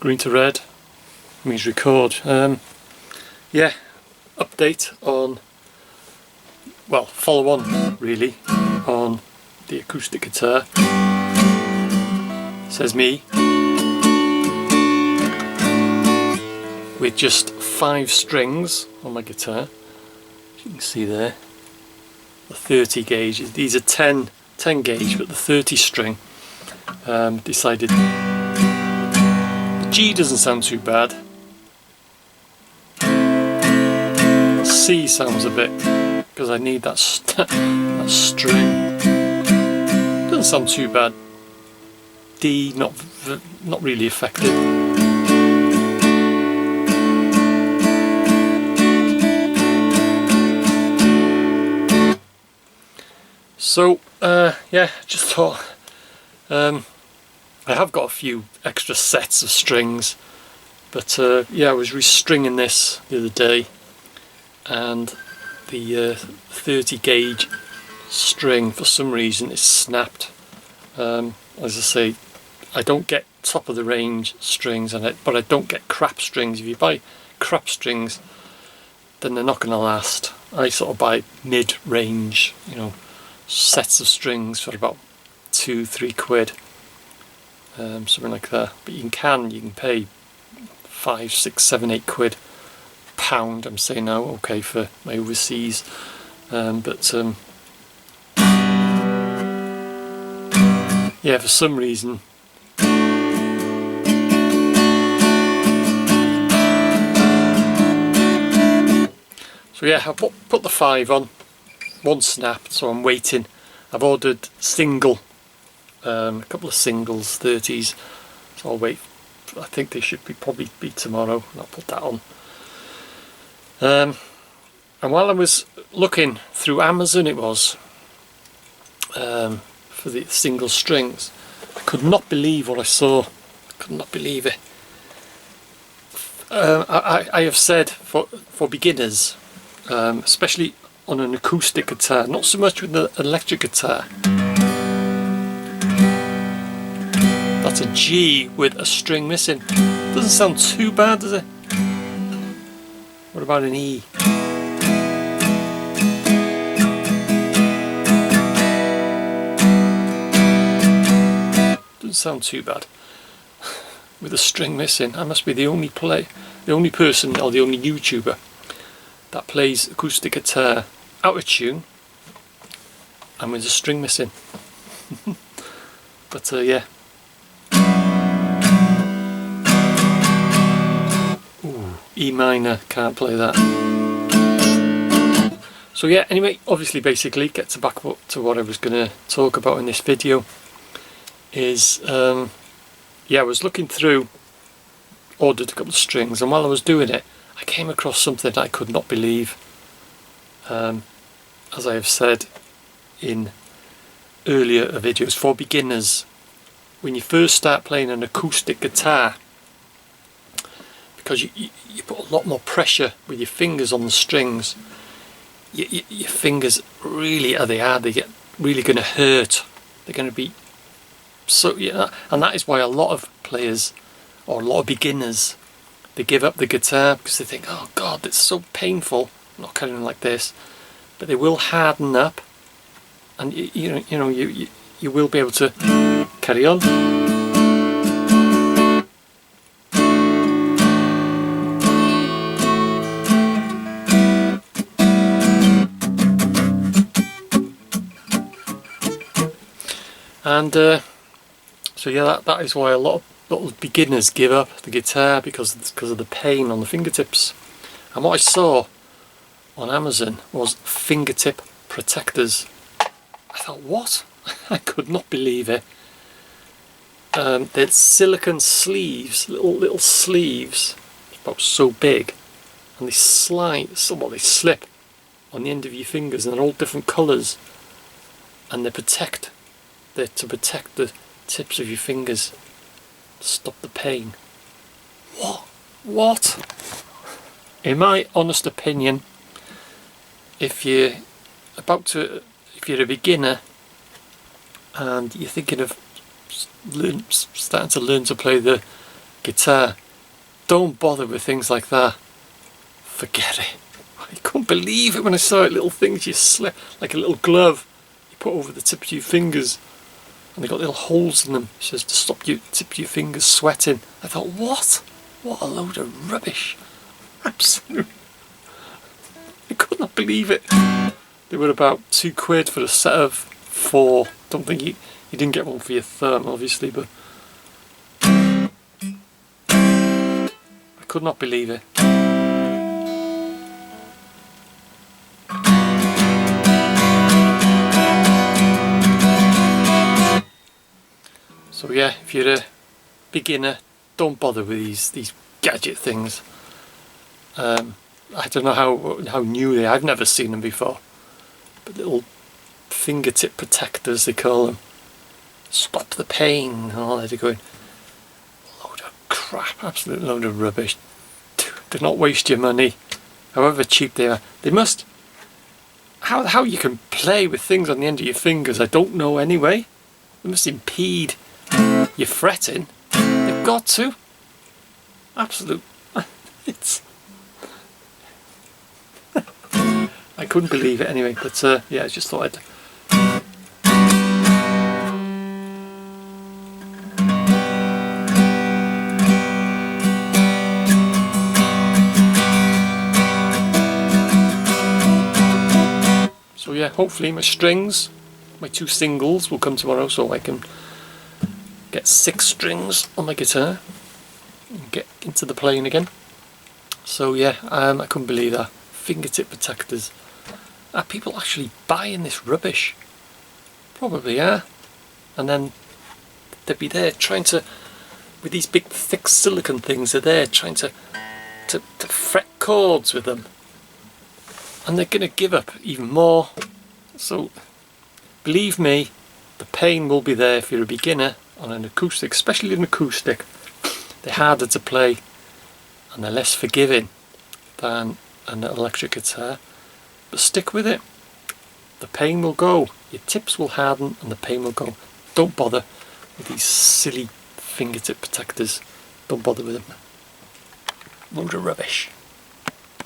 green to red means record. Yeah, update on, well, follow on really on the acoustic guitar. Says me, with just 5 strings on my guitar, as you can see there, the 30 gauge, these are 10 gauge, but the 30 string, decided the G doesn't sound too bad, C sounds a bit, because I need that, that string, doesn't sound too bad, D not really affected. So yeah, just thought I have got a few extra sets of strings, but yeah, I was restringing this the other day, and the 30 gauge string for some reason is snapped. As I say, I don't get top of the range strings, but I don't get crap strings. If you buy crap strings, then they're not going to last. I sort of buy mid-range, you know, sets of strings for about 2-3 quid, something like that. But you can pay 5, 6, 7, 8 quid, pound. I'm saying now, okay, for my overseas, but yeah, for some reason so yeah, I put the 5 on, one snapped, so I'm waiting. I've ordered single, a couple of singles, 30s, so I'll wait. I think they should probably be tomorrow, and I'll put that on. And while I was looking through Amazon, it was, for the single strings, I could not believe what I saw. I could not believe it. I have said for beginners, especially on an acoustic guitar, not so much with the electric guitar. That's a G with a string missing. Doesn't sound too bad, does it? What about an E? Doesn't sound too bad. With a string missing. I must be the only person, or the only YouTuber that plays acoustic guitar out of tune and with a string missing. But yeah. Ooh, E minor, can't play that. So yeah, anyway, obviously, basically, get to back to what I was going to talk about in this video is, yeah, I was looking through, ordered a couple of strings, and while I was doing it, I came across something I could not believe. As I have said in earlier videos, for beginners, when you first start playing an acoustic guitar, because you put a lot more pressure with your fingers on the strings, your fingers really they get really going to hurt. They're going to be so, yeah, and that is why a lot of players, or a lot of beginners, they give up the guitar because they think, oh God, it's so painful. I'm not carrying like this. But they will harden up, and you will be able to carry on. And so yeah, that is why a lot of beginners give up the guitar, because of the pain on the fingertips. And what I saw on Amazon was fingertip protectors. I thought, what? I could not believe it. They're silicone sleeves, little sleeves, about so big, and they slide, they slip on the end of your fingers, and they're all different colours, and they're to protect the tips of your fingers, to stop the pain. What? In my honest opinion, if you're a beginner and you're thinking of starting to learn to play the guitar. Don't bother with things like that. Forget it. I couldn't believe it when I saw it. Little things you slip, like a little glove you put over the tip of your fingers, and they got little holes in them. It says to stop your tip of your fingers sweating. I thought, what a load of rubbish. Absolute. I could not believe it. They were about £2 for a set of 4. Don't think you didn't get one for your thumb, obviously, but I could not believe it. So yeah, if you're a beginner, don't bother with these gadget things. I don't know how new they are. I've never seen them before. But little fingertip protectors, they call them. Stop the pain and all that. They're going, load of crap, absolute load of rubbish. Do not waste your money, however cheap they are. They must. How you can play with things on the end of your fingers, I don't know anyway. They must impede your fretting. They've got to. Absolute. It's. I couldn't believe it anyway, but yeah, I just thought I'd. So yeah, hopefully my strings, my 2 singles will come tomorrow, so I can get 6 strings on my guitar and get into the playing again. So yeah, I couldn't believe that. Fingertip protectors. Are people actually buying this rubbish? Probably, yeah. And then they'd be there trying to, with these big thick silicone things, they're there trying to fret chords with them. And they're going to give up even more. So, believe me, the pain will be there if you're a beginner on an acoustic, especially an acoustic. They're harder to play and they're less forgiving than an electric guitar. But stick with it. The pain will go. Your tips will harden and the pain will go. Don't bother with these silly fingertip protectors. Don't bother with them. Load of rubbish.